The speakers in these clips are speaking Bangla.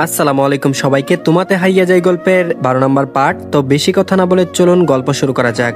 আসসালামু আলাইকুম সবাইকে। তোমাতে হারিয়ে যায় গল্পের 12 নম্বর পার্ট। তো বেশি কথা না বলে চলুন গল্প শুরু করা যাক।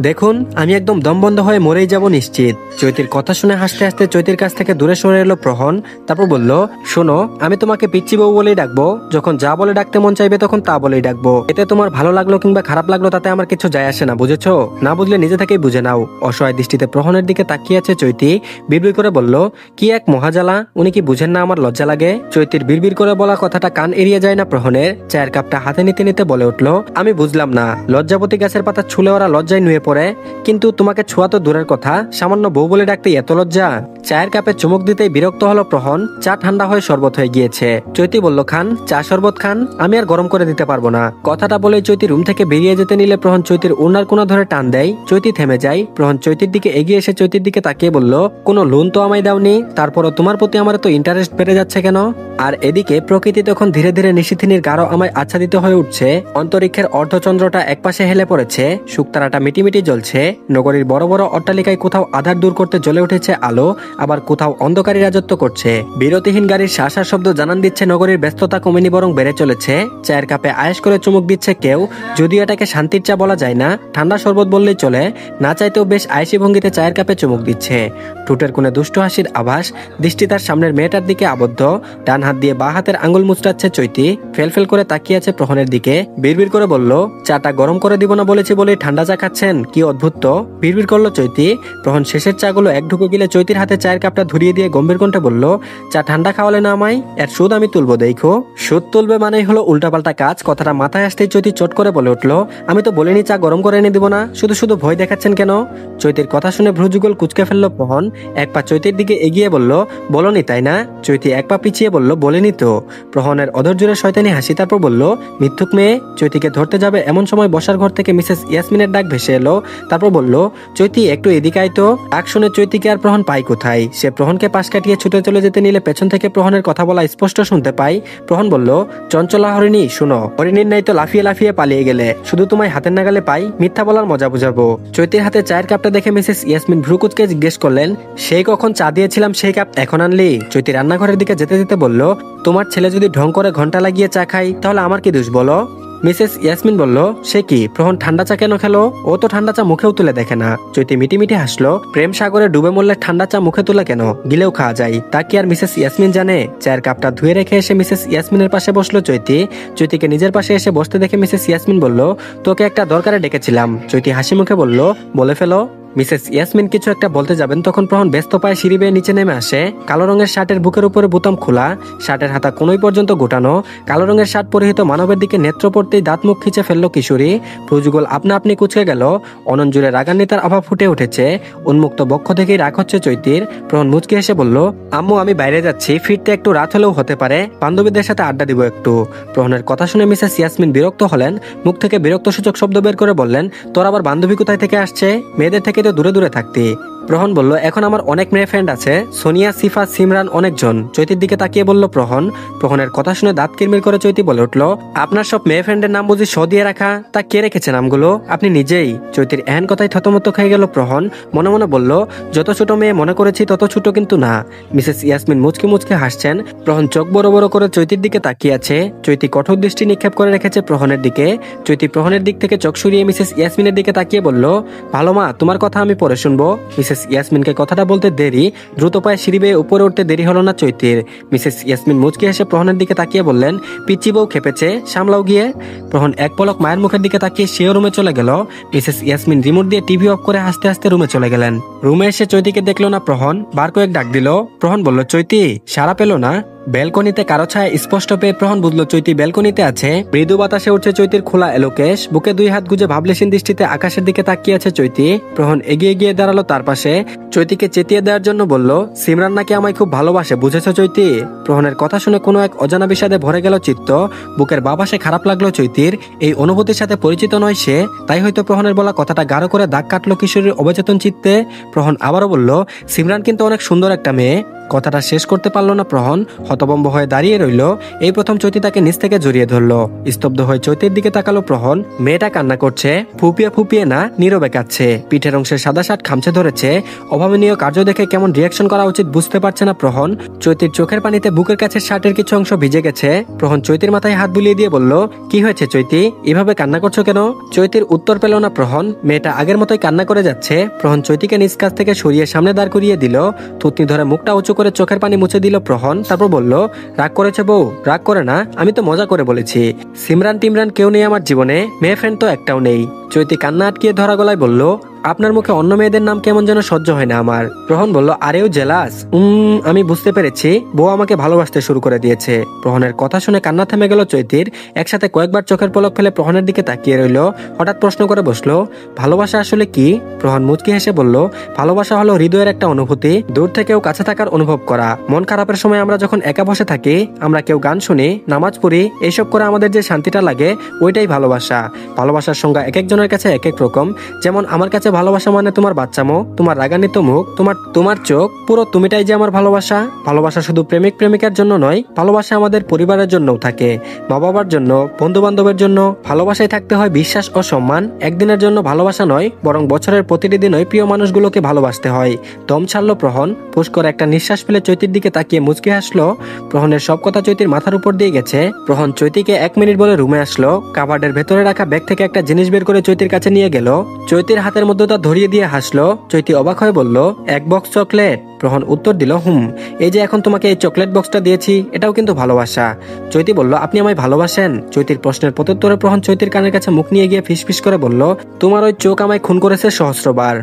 দেখুন, আমি একদম দমবন্ধ হয়ে মরেই যাব নিশ্চিত। চৈতির কথা শুনে হাসতে হাসতে চৈতির কাছ থেকে দূরে সরে এলো প্রহন। তারপর বলল, শোনো, আমি তোমাকে পিচ্চি বউ বলেই ডাকবো। যখন যা বলে ডাকতে মন চাইবে তখন তা বলেই ডাকবো। এতে তোমার ভালো লাগলো কিংবা খারাপ লাগলো তাতে আমার কিছু যায় আসে না, বুঝেছো? না বুঝলে নিজে থেকেই বুঝে নাও। অসহায় দৃষ্টিতে প্রহনের দিকে তাকিয়ে আছে চৈতি। বিড়বিড় করে বলল, কি এক মহাজালা, উনি কি বুঝেন না আমার লজ্জা লাগে? চৈতির বিড়বিড় করে বলা কথাটা কান এড়িয়ে যায় না প্রহনের। চায়ের কাপটা হাতে নিতে নিতে বলে উঠলো, আমি বুঝলাম না, লজ্জাবতী গাছের পাতা ছুলে ওরা লজ্জায় নুয়ে পড়ে, কিন্তু তোমাকে ছোঁয়া তো দূরের কথা, সামান্য বউ বলে ডাকতে এত লজ্জা? চায়ের কাপে চুমুক দিতেই বিরক্ত হলো প্রহন। চা ঠান্ডা হয়ে শরবত হয়ে গিয়েছে। চৈতি বলল, খান, চা শরবত খান, আমি আর গরম করে দিতে পারবো না। কথাটা বলে চৈতি রুম থেকে বেরিয়ে যেতে নিলে প্রহন চৈতির ওনার কোনা ধরে টান দেয়। চৈতি থেমে যায়। প্রহন চৈতির দিকে এগিয়ে এসে চৈতির দিকে তাকিয়ে বলল, কোনো লোন তো আমায় দাওনি, তারপরও তোমার প্রতি আমার তো ইন্টারেস্ট বেড়ে যাচ্ছে কেন? আর এদিকে প্রকৃতি তখন ধীরে ধীরে নিশিথিনীর গাঢ় আমায় আচ্ছাদিত হয়ে উঠছে। অন্তরিক্ষের অর্ধচন্দ্রটা একপাশে হেলে পড়েছে, শুকতারাটা মিটিমিটি জ্বলছে। নগরীর বড় বড় অট্টালিকায় কোথাও আধার দূর করতে জ্বলে উঠেছে আলো, আবার কোথাও অন্ধকারী রাজত্ব করছে। বিরতিহীন গাড়ির শাঁসার শব্দ জানান দিচ্ছে নগরীর ব্যস্ততা কমেনি, বরং বেড়ে চলেছে। চায়ের কাপে আয়েশ করে চুমুক দিচ্ছে কেউ, যদিও এটাকে শান্তির চা বলা যায় না, ঠান্ডা শরবত বললেই চলে। না চাইতেও বেশ আয়েশি ভঙ্গিতে চায়ের কাপে চুমুক দিচ্ছে। ঠোঁটের কোণে দুষ্টু হাসির আভাস। দৃষ্টি তার সামনের মেয়েটার দিকে আবদ্ধ। ডান হাত দিয়ে বাঁ হাতের আঙুল মুচড়াচ্ছে চৈতি। ফেলফেল করে তাকিয়ে আছে প্রহনের দিকে। বিড়বিড় করে বলল, চাটা গরম করে দিব না বলেছি বলে ঠান্ডা চা খাচ্ছেন, কি অদ্ভুত তো। বিড়বিড় করলো চৈতি। প্রহন শেষের চাগুলো এক ঢুকে গেলে চৈতির হাতে চায়ের কাপটা ধরিয়ে দিয়ে গম্ভীর কণ্ঠে বলল, চা ঠান্ডা খাওয়ালে না আমায়, এর সুদ আমি তুলবো দেখো। সুদ তুলবে মানেই হলো উল্টাপাল্টা কাজ। কথাটা মাথায় আসতেই চৈতি চট করে বলে উঠলো, আমি তো বলিনি চা গরম করে এনে দিব না, শুধু শুধু ভয় দেখাচ্ছেন কেন? চৈতির কথা শুনে ভ্রুযুগল কুচকে ফেললো প্রহন। এক পা চৈতির দিকে এগিয়ে বলল, বলনি তাই না? চৈতি এক পা পিছিয়ে বলল, বলেনি তো। প্রহনের অধৈর্যের শয়তানি হাসি। তারপর বলল, মিথ্যুক মেয়ে। চৈতিকে ধরতে যাবে এমন সময় বসার ঘর থেকে মিসেস ইয়াসমিনের ডাক ভেসে এলো। তারপর বলল, চৈতি একটু এদিকে আয় তো। ডাক শুনে চৈতিকে আর প্রহন পাই কোথায়? সে প্রহনকে পাশ কাটিয়ে ছুটে চলে যেতে নিলে পেছন থেকে প্রহনের কথা বলা স্পষ্ট শুনতে পাই। প্রহন বলল, চঞ্চলা হরিণী, শুনো, হরিণীর নাই তো লাফিয়ে লাফিয়ে পালিয়ে গেলে, শুধু তোমায় হাতের নাগালে পাই, মিথ্যা বলার মজা বুঝাবো। চৈতির হাতে চায়ের কাপটা দেখে মিসেস ইয়াসমিন ভ্রুকুচকে জিজ্ঞেস করলেন, সেই কখন চা দিয়েছিলাম, সেই কাপ এখন আনলি? চৈতি রান্নাঘরের দিকে যেতে যেতে বলল, তোমার ছেলে যদি ঢং করে ঘন্টা লাগিয়ে চা খাই তাহলে আমার কি দোষ বলো? মিসেস ইয়াসমিন বলল, সে কি, প্রহন ঠান্ডা চা কেন খেলো? ও তো ঠান্ডা চা মুখেও তুলে দেখে না। চৈতি মিটিমিটি হাসলো। প্রেম সাগরে ডুবে মরলে ঠান্ডা চা মুখে তুলে কেন, গিলেও খাওয়া যায়, তা কি আর মিসেস ইয়াসমিন জানে? চায়ের কাপটা ধুয়ে রেখে এসে মিসেস ইয়াসমিনের পাশে বসলো চৈতি। চৈতিকে নিজের পাশে এসে বসতে দেখে মিসেস ইয়াসমিন বলল, তোকে একটা দরকারে ডেকেছিলাম। চৈতি হাসি মুখে বলল, বলে ফেলো। মিসেস ইয়াসমিন কিছু একটা বলতে যাবেন, তখন প্রহন ব্যস্ত পায়ে সিঁড়ি বেয়ে নিচে নেমে আসে। কালো রঙের শার্টের বুকের উপরে বোতাম খোলা, শার্টের হাতা কোনোই পর্যন্ত গোটানো। কালো রঙের শার্ট পরিহিত মানবের দিকে নেত্র পড়তেই দাঁত মুখ খিচে ফেললো কিশোরী। ভ্রুযুগল আপনা আপনি কুচকে গেল। অনন জুড়ে রাগান্বিতার অভাব ফুটে উঠেছে। উন্মুক্ত বক্ষ থেকেই রাগ হচ্ছে চৈতির। প্রহন মুচকে এসে বলল, আম্মু আমি বাইরে যাচ্ছি, ফিরতে একটু রাত হলেও হতে পারে, বান্ধবীদের সাথে আড্ডা দিব একটু। প্রহনের কথা শুনে মিসেস ইয়াসমিন বিরক্ত হলেন। মুখ থেকে বিরক্ত সূচক শব্দ বের করে বললেন, তোর আবার বান্ধবী কোথায় থেকে আসছে? মেয়েদের থেকে তো দূরে দূরে থাকতে। প্রহন বলল, এখন আমার অনেক মেয়ে ফ্রেন্ড আছে, সোনিয়া, সিফা, সিমরান, অনেকজন। চৈতির দিকে তাকিয়ে বলল প্রহন। প্রহনের কথা শুনে দাঁত কিরমির করে চৈতি বলে উঠল, আপনার সব মেয়ে ফ্রেন্ডের নাম বুঝি শ দিয়ে রাখা? তা কে রেখেছে নামগুলো? আপনি নিজেই। চৈতির এহেন কথায় থতমত খেয়ে গেল প্রহন। মনে মনে বলল, যত ছোট মেয়ে মনে করেছি তত ছোট কিন্তু না। মিসেস ইয়াসমিন মুচকে মুচকে হাসছেন। প্রহন চোখ বড় বড় করে চৈতির দিকে তাকিয়ে আছে। চৈতি কঠোর দৃষ্টি নিক্ষেপ করে রেখেছে প্রহনের দিকে। চৈতি প্রহনের দিক থেকে চোখ সরিয়ে মিসেস ইয়াসমিনের দিকে তাকিয়ে বলল, ভালো মা, তোমার কথা আমি পরে শুনবো। মিসেস ইয়াসমিনকে কথাটা বলতে দেরি, দ্রুত পায়ে সিঁড়ি বেয়ে উপরে উঠতে দেরি হলো না চৈতির। মিসেস ইয়াসমিন মুচকি হেসে প্রহনের দিকে তাকিয়ে বললেন, পিচ্চি বউ খেপেছে, সামলাও গিয়ে। প্রহন এক পলক মায়ের মুখের দিকে তাকিয়ে সেও রুমে চলে গেল। মিসেস ইয়াসমিন রিমোট দিয়ে টিভি অফ করে হাসতে হাসতে রুমে চলে গেলেন। রুমে এসে চৈতিকে দেখলো না প্রহন। বার কয়েক ডাক দিল। প্রহন বলল, চৈতি, সাড়া পেল না। ব্যালকনিতে কারো ছায়া স্পষ্ট পেয়ে প্রহন বুঝলো চৈতি ব্যালকনিতে আছে। মৃদু বাতাসে উঠছে চৈতির খোলা এলোকেশ। বুকে দুই হাত গুজে ভাবলেশীন দৃষ্টিতে আকাশের দিকে তাকিয়ে আছে চৈতি। প্রহন এগিয়ে গিয়ে দাঁড়ালো তার পাশে। চৈতিকে চেতিয়ে দেওয়ার জন্য বলল, সিমরান নাকি আমায় খুব ভালোবাসে, বুঝেছো চৈতি? প্রহনের কথা শুনে কোনো এক অজানা বিষাদে ভরে গেল চিত্ত। বুকের বাবাসে খারাপ লাগলো চৈতির। এই অনুভূতির সাথে পরিচিত নয় সে, তাই হয়তো প্রহনের বলা কথাটা গাঢ় করে দাগ কাটলো কিশোরীর অবচেতন চিত্তে। প্রহন আবারও বলল, সিমরান কিন্তু অনেক সুন্দর একটা মেয়ে। কথাটা শেষ করতে পারলো না প্রহন, হতভম্ব হয়ে দাঁড়িয়ে রইল। এই প্রথম চৈতি তাকে নিচ থেকে জড়িয়ে ধরলো। স্তব্ধ হয়ে চৈতির দিকে তাকালো প্রহন। মেয়েটা কান্না করছে, ফুপিয়ে ফুপিয়ে না, নীরবে কাঁদছে। পিঠের অংশের সাদা শার্ট খামচে ধরেছে। অভাবনীয় কার্য দেখে কেমন রিয়াকশন করা উচিত বুঝতে পারছে না প্রহন। চৈতির চোখের পানিতে বুকের কাছে শার্টের কিছু অংশ ভিজে গেছে। প্রহন চৈতির মাথায় হাত বুলিয়ে দিয়ে বলল, কি হয়েছে চৈতি, এভাবে কান্না করছো কেন? চৈতির উত্তর পেল না প্রহন। মেয়েটা আগের মতোই কান্না করে যাচ্ছে। প্রহন চৈতিকে নিজ কাছ থেকে সরিয়ে সামনে দাঁড় করিয়ে দিল। থুতনি ধরে মুখটা উঁচু করে চোখের পানি মুছে দিল প্রহন। তারপর বলল, রাগ করেছে বউ? রাগ করে না, আমি তো মজা করে বলেছি। সিমরান টিমরান কেউ নেই আমার জীবনে, মেয়ে ফ্রেন্ড তো একটাও নেই। চৈতি কান্না আটকিয়ে ধরা গলায় বলল, আপনার মুখে অন্য মেয়েদের নাম কেমন যেন সহ্য হয় না আমার। প্রহন বলল, আরেও জেলাস? আমি বুঝতে পেরেছি, বউ আমাকে ভালোবাসতে শুরু করে দিয়েছে। প্রহনের কথা শুনে কান্না থেমে গেল চৈতির। একসাথে কয়েকবার চোখের পলক ফেলে প্রহনের দিকে তাকিয়ে রইল। হঠাৎ প্রশ্ন করে বসলো, ভালোবাসা আসলে কি? প্রহন মুচকি হেসে বলল, ভালোবাসা হলো হৃদয়ের একটা অনুভূতি, দূর থেকেও কাছে থাকার অনুভব করা। মন খারাপের সময় আমরা যখন একা বসে থাকি, আমরা কেউ গান শুনি, নামাজ পড়ি, এইসব করে আমাদের যে শান্তিটা লাগে, ওইটাই ভালোবাসা। ভালোবাসার সংজ্ঞা এক একজনের কাছে এক এক রকম। যেমন আমার কাছে ভালোবাসা মানে তোমার বাচ্চামো, তোমার রাগান্বিত মুখ, তোমার চোখ, পুরো তুমিটাই যে আমার ভালোবাসা। ভালোবাসা শুধু প্রেমিক প্রেমিকার জন্য নয়, ভালোবাসা আমাদের পরিবারের জন্যও থাকে, মা বাবার জন্য, বন্ধু বান্ধবের জন্য। ভালোবাসায় থাকতে হয় বিশ্বাস ও সম্মান। একদিনের জন্য ভালোবাসা নয়, বরং বছরের প্রতিটি দিনই প্রিয় মানুষগুলোকে ভালোবাসতে হয়। দম ছাড়লো প্রহন। ফুস করে একটা নিঃশ্বাস ফেলে চৈতির দিকে তাকিয়ে মুচকি হাসলো। প্রহনের সব কথা চৈতির মাথার উপর দিয়ে গেছে। প্রহন চৈতিকে 1 মিনিট বলে রুমে আসলো। কাবার্ডের ভেতরে রাখা ব্যাগ থেকে একটা জিনিস বের করে চৈতির কাছে নিয়ে গেল। চৈতির হাতের মধ্যে তা ধরিয়ে দিয়ে হাসলো। চৈতি অবাক হয়ে বলল, 1 বক্স চকলেট? প্রহন উত্তর দিল, এই যে এখন তোমাকে এই চকলেট বক্সটা দিয়েছি, এটাও কিন্তু ভালোবাসা। চৈতি বলল, আপনি আমায় ভালোবাসেন? চৈতির প্রশ্নের প্রত্যুত্তরে প্রহন চৈতির কানের কাছে মুখ নিয়ে গিয়ে ফিসফিস করে বলল, তোমার ওই চোখ আমায় খুন করেছে সহস্রবার।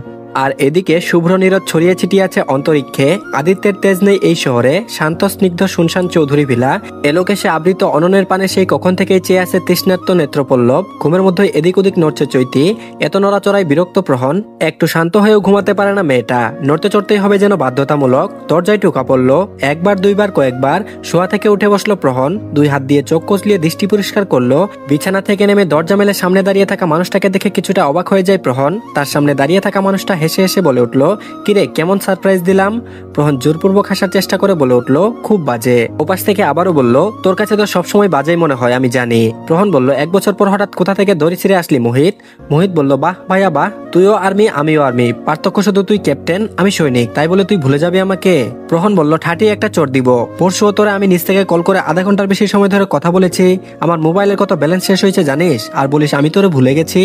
আর এদিকে শুভ্র নীরদ ছড়িয়ে ছিটিয়ে আছে অন্তরিক্ষে। আদিত্যের তেজ নেই এই শহরে। শান্ত স্নিগ্ধ শুনশান চৌধুরী ভিলা। এলোকেশে আবৃত অননের পানে সেই কখন থেকেই চেয়ে আছে তৃষ্ণার্ত নেত্রপল্লব। ঘুমের মধ্যে এদিক ওদিক নড়ছে চৈতি। এত নড়াচড়ায় বিরক্ত প্রহন। একটু শান্ত হয়েও ঘুমাতে পারে না মেয়েটা। নড়তে চড়তেই হবে যেন বাধ্যতামূলক। দরজায় টোকা পড়ল। একবার দুইবার কয়েকবার। শোয়া থেকে উঠে বসলো প্রহন। 2 হাত দিয়ে চোখ কচলিয়ে দৃষ্টি পরিষ্কার করলো। বিছানা থেকে নেমে দরজা মেলে সামনে দাঁড়িয়ে থাকা মানুষটাকে দেখে কিছুটা অবাক হয়ে যায় প্রহন। তার সামনে দাঁড়িয়ে থাকা মানুষটা হেসে হেসে বলে উঠলো, কিরে কেমন সারপ্রাইজ দিলাম? প্রহন জোরপূর্বক হাসার চেষ্টা করে বলে উঠলো, খুব বাজে। ওপাশ থেকে আবারও বলল, তোর কাছে তো সবসময় বাজেই মনে হয়, আমি জানি। প্রহন বলল, 1 বছর পর হঠাৎ কোথা থেকে দড়ি ছিঁড়ে আসলি মোহিত? মোহিত বলল, বাহ ভাইয়া বাহ, তুইও আর্মি আমিও আর্মি, পার্থক্য শুধু তুই ক্যাপ্টেন আমি সৈনিক, তাই বলে তুই ভুলে যাবি আমাকে? প্রহন বলল, ঠাটি একটা চোর দিব। পরশুও তোরে আমি নিচ থেকে কল করে আধা ঘন্টার বেশি সময় ধরে কথা বলেছি। আমার মোবাইলের কত ব্যালেন্স শেষ হয়েছে জানিস? আর বলিস আমি তোরে ভুলে গেছি?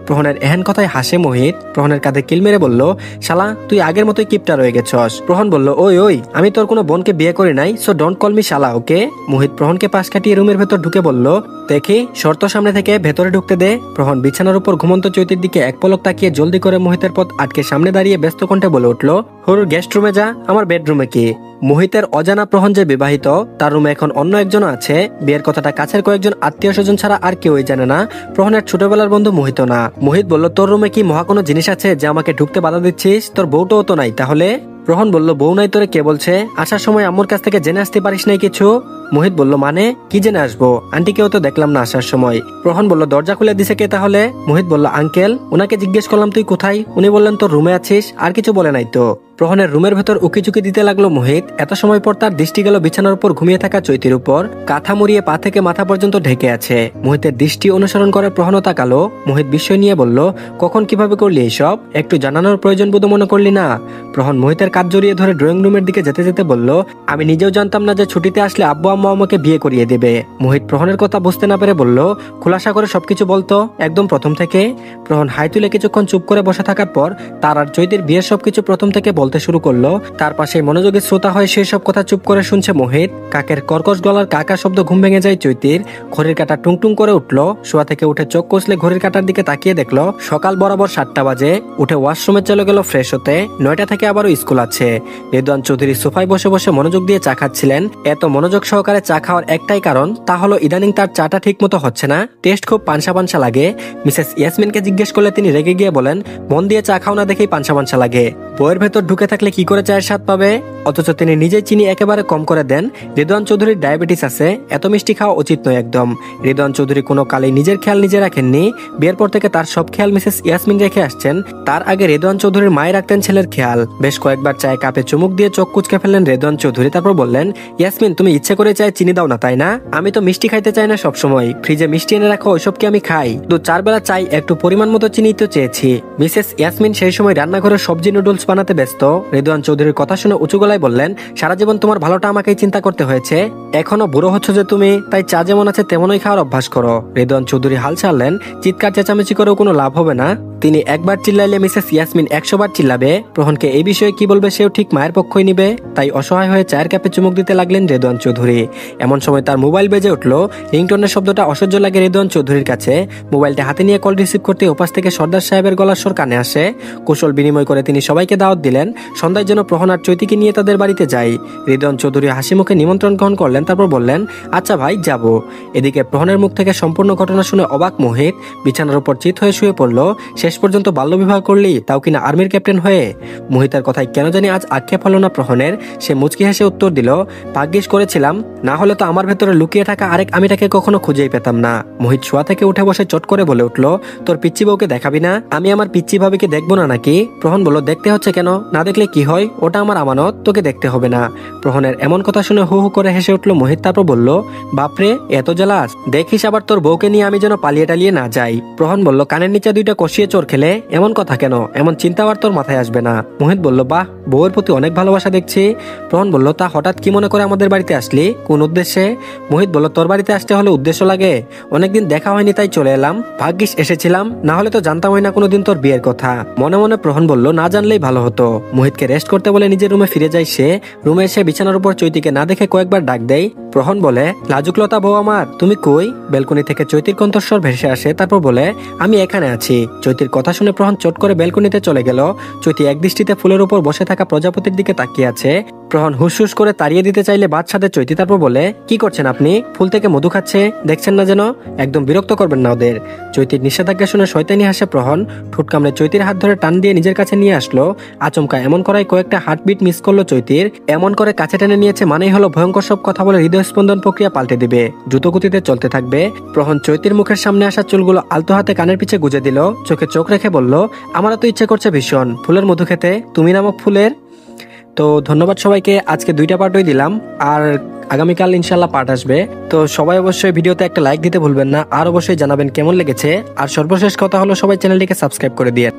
প্রহনের এহেন কথায় হাসে মোহিত। প্রহনের কাঁধে কিল মেরে বলল, শালা তুই আগের মতোই কিপটা রয়ে গেছস। প্রহন বলল, ওই আমি তোর কোনো বোনকে বিয়ে করি নাই, সো ডোন্ট কল মি শালা, ওকে? মোহিত প্রহনকে পাশ কাটিয়ে রুমের ভেতর ঢুকে বলল, দেখি শর্ত সামনে থেকে ভেতরে ঢুকতে দে। প্রহন বিছানার উপর ঘুমন্ত চৈতির দিকে এক পলক তাকিয়ে জলদি করে মোহিতের পথ আটকে সামনে দাঁড়িয়ে ব্যস্ত কণ্ঠে বলে উঠল, হুর গেস্ট রুমে যা, আমার বেডরুমে কি? মোহিতের অজানা প্রহন যে বিবাহিত, তার রুমে এখন অন্য একজন আছে। বিয়ের কথাটা কাছের কয়েকজন আত্মীয় স্বজন ছাড়া আর কেউই জানে না। প্রহনের ছোটবেলার বন্ধু মোহিত না। মোহিত বলল, তোর রুমে কি মহা কোনো জিনিস আছে যে আমাকে ঢুকতে বাধা দিচ্ছিস? তোর বউটাও তো নাই তাহলে? প্রহন বলল, বউ নাই তোরে কে বলছে? আসার সময় আম্মুর কাছ থেকে জেনে আসতে পারিস নাই কিছু? মোহিত বলল, মানে কি জেনে আসবো? আন্টিকেও তো দেখলাম না আসার সময়। প্রহন বলল, দরজা খুলে দিছে কে তাহলে? মোহিত বলল, আঙ্কেল। ওনাকে জিজ্ঞেস করলাম তুই কোথায়, উনি বললেন তোর রুমে আছিস, আর কিছু বলে নাই তো। প্রহনের রুমের ভেতর উকিঝুঁকি দিতে লাগলো মোহিত। এত সময় পর তার দৃষ্টি গেল বিছানার উপর ঘুমিয়ে থাকা চৈতির উপর। কাঁথা মুড়িয়ে পা থেকে মাথা পর্যন্ত ঢেকে আছে। মোহিতের দৃষ্টি অনুসরণ করে প্রহনও তাকালো। মোহিত বিস্ময় নিয়ে বলল, কখন কিভাবে করলি এইসব? একটু জানানোর প্রয়োজন বোধ মনে করলি না? প্রহন মোহিতের কাঁধ জড়িয়ে ধরে ড্রয়িং রুমের দিকে যেতে যেতে বলল, আমি নিজেও জানতাম না যে ছুটিতে আসলে আব্বু আম্মু আমাকে বিয়ে করিয়ে দেবে। মোহিত প্রহনের কথা বুঝতে না পেরে বলল, খোলাসা করে সবকিছু বলতো, একদম প্রথম থেকে। প্রহন হাই তুলে কিছুক্ষণ চুপ করে বসে থাকার পর তার আর চৈতির বিয়ের সবকিছু প্রথম থেকে বলতে শুরু করলো। তার পাশে মনোযোগী শ্রোতা হয়ে সেই সব কথা চুপ করে শুনছে মোহিত। কাকের কর্কশ গলার কাকা শব্দ ঘুম ভেঙে যায় চৈতির। ঘড়ির কাঁটা টুংটুং করে উঠলো। শোয়া থেকে উঠে চোখ কষলে ঘড়ির কাঁটার দিকে তাকিয়ে দেখলো সকাল বরাবর 7টা বাজে। উঠে ওয়াশরুমে চলে গেল ফ্রেশ হতে। 9টা থেকে আবারও স্কুল আছে। রেদওয়ান চৌধুরী সোফায় বসে বসে মনোযোগ দিয়ে চা খাচ্ছিলেন। এত মনোযোগ সহকারে সকালে চা খাওয়ার একটাই কারণ, তা হলো ইদানিং তার চাটা ঠিক মতো হচ্ছে না, টেস্ট খুব পানসা পানসা লাগে। মিসেস ইয়াসমিনকে জিজ্ঞেস করলে তিনি রেগে গিয়ে বলেন, মন দিয়ে চা খাও না দেখেই পানসা পানসা লাগে। বইয়ের ভেতর ঢুকে থাকলে কি করে চায়ের স্বাদ পাবে? অথচ তিনি নিজেই চিনি একেবারে কম করে দেন। রিদওয়ান চৌধুরীর ডায়াবেটিস আছে, এত মিষ্টি খাওয়া উচিত নয় একদম। রিদওয়ান চৌধুরী কোনো কালেই নিজের খেয়াল নিজে রাখেননি। বিয়ের পর থেকে তার সব খেয়াল মিসেস ইয়াসমিন রেখে আসছেন। তার আগে রিদওয়ান চৌধুরীর মায়ের রাখতেন ছেলের খেয়াল। বেশ কয়েকবার চায়ে কাপে চুমুক দিয়ে চোখ কুচকে ফেললেন রিদওয়ান চৌধুরী, তারপর বললেন, ইয়াসমিন তুমি ইচ্ছে করে চায়ে চিনি দাও না তাই না? আমি তো মিষ্টি খাইতে চাই না সবসময়, ফ্রিজে মিষ্টি এনে রাখো, ওইসব কি আমি খাই? 2-4 বেলা চাই, একটু পরিমাণ মতো চিনি তো চেয়েছি। মিসেস ইয়াসমিন সেই সময় রান্নাঘরে সবজি নুডলস বানাতে ব্যস্ত। রিদওয়ান চৌধুরীর কথা শুনে উঁচু গলায় বললেন, সারা জীবন তোমার ভালোটা আমাকেই চিন্তা করতে হয়েছে, এখনো বুড়ো হচ্ছ যে তুমি, তাই চা যেমন আছে তেমনই খাওয়ার অভ্যাস করো। রিদওয়ান চৌধুরী হাল ছাড়লেন, চিৎকার চেঁচামেচি করেও কোনো লাভ হবে না। তিনি একবার চিল্লাইলে মিসেস ইয়াসমিন 100 বার চিল্লাবে। প্রহনকে এই বিষয়ে কি বলবে সেও ঠিক মায়ের পক্ষই নিবে। তাই অসহায় হয়ে চায়ের কাপে চুমুক দিতে লাগলেন রিদওয়ান চৌধুরী। এমন সময় তার মোবাইল বেজে উঠল। রিংটোনের শব্দটা অসহ্য লাগে রিদওয়ান চৌধুরীর কাছে। মোবাইলটা হাতে নিয়ে কল রিসিভ করতে ওপাশ থেকে সর্দার সাহেবের গলার স্বর কানে আসে। কুশল বিনিময় করে তিনি সবাইকে দাওয়াত দিলেন, সন্ধ্যায় যেন প্রহন আর চৈতিকে নিয়ে তাদের বাড়িতে যাই। রিদওয়ান চৌধুরী হাসি মুখে নিমন্ত্রণ গ্রহণ করলেন, তারপর বললেন, আচ্ছা ভাই যাব। এদিকে প্রহনের মুখ থেকে সম্পূর্ণ ঘটনা শুনে অবাক মোহিত বিছানার উপর চিত হয়ে শুয়ে পড়ল। শেষ পর্যন্ত বাল্যবিবাহ করলি, তাও কিনা আর্মির ক্যাপ্টেন হয়ে। মোহিতার কথায় কেন জানি আজ আক্ষেপ হলো না প্রহনের। সে মুচকি হেসে উত্তর দিল, ভাগ্যিস করেছিলাম, না হলে তো আমার ভেতরে লুকিয়ে থাকা আরেক আমিটাকে কখনো খুঁজেই পেতাম না। মোহিত শোয়া থেকে উঠে বসে চট করে বলে উঠল, তোর পিচ্চি বউকে দেখাবি না? আমি আমার পিচ্চি ভাবিকে দেখবো না নাকি? প্রহন বলল, দেখতে হচ্ছে কেন? না দেখলে কি হয়, ওটা আমার আমানত, তোকে দেখতে হবে না। প্রহনের এমন কথা শুনে হু হু করে হেসে উঠল মোহিত, তারপর বলল, বাপরে এত জ্বালাস, দেখিস আবার তোর বউকে নিয়ে আমি যেন পালিয়ে টালিয়ে না যাই। প্রহন বলল, কানের নিচে 2টা কষিয়ে চোর খেলে এমন কথা কেন? এমন চিন্তা আর তোর মাথায় আসবে না। মোহিত বলল, বাহ, বউয়ের প্রতি অনেক ভালোবাসা দেখছি। প্রহন বলল, তা হঠাৎ কি মনে করে আমাদের বাড়িতে আসলি, কোন উদ্দেশ্যে? মোহিত বলল, তোর বাড়িতে আসতে হলে উদ্দেশ্য লাগে, অনেকদিন দেখা হয়নি তাই চলে এলাম। ভাগ্যিস এসেছিলাম, না হলে তো জানতামই না কোনোদিন তোর বিয়ের কথা। মনে মনে প্রহন বলল, না জানলেই ভালো হতো। মোহিতকে রেস্ট করতে বলে নিজের রুমে ফিরে যায় সে। রুমে এসে বিছানার উপর চৈতিকে না দেখে কয়েকবার ডাক দেয়। প্রহন বলে, লাজুকলতা বউ আমার, তুমি কই? বেলকনি থেকে চৈতির কণ্ঠস্বর ভেসে আসে, তারপর বলে, আমি এখানে আছি। চৈতির কথা শুনে প্রহন চট করে বেলকনিতে চলে গেল। চৈতি একদৃষ্টিতে ফুলের উপর বসে থাকা প্রজাপতির দিকে তাকিয়ে আছে। প্রহন হুসহুস করে তাড়িয়ে দিতে চাইলে বাদ সাথে চৈতি, তারপর বলে, কি করছেন আপনি? ফুল থেকে মধু খাচ্ছে, দেখছেন না যেন? একদম বিরক্ত করবেন না ওদের। চৈতির নিষেধাজ্ঞা শুনে শয়তানি হাসে প্রহন। ঠোঁট কামড়ে চৈতির হাত ধরে টান দিয়ে নিজের কাছে নিয়ে আসলো। আচমকা এমন করায় কয়েকটা হার্টবিট মিস করলো চৈতির। এমন করে কাছে টেনে নিয়েছে মানেই হলো ভয়ঙ্কর সব কথা বলে হৃদয় স্পন্দন প্রক্রিয়া পাল্টে দিবে, দ্রুতগতিতে চলতে থাকবে। প্রহন চৈতির মুখের সামনে আসা চুলগুলো আলতো হাতে কানের পিছে গুজে দিল। চোখে চোখ রেখে বলল, আমারও তো ইচ্ছে করছে ভীষণ ফুলের মধু খেতে, তুমি নামক ফুলের। তো ধন্যবাদ সবাইকে, আজকে 2টা পার্টই দিলাম, আর আগামীকাল ইনশাল্লাহ পার্ট আসবে। তো সবাই অবশ্যই ভিডিওতে একটা লাইক দিতে ভুলবেন না, আর অবশ্যই জানাবেন কেমন লেগেছে। আর সর্বশেষ কথা হলো, সবাই চ্যানেলটিকে সাবস্ক্রাইব করে দিয়ে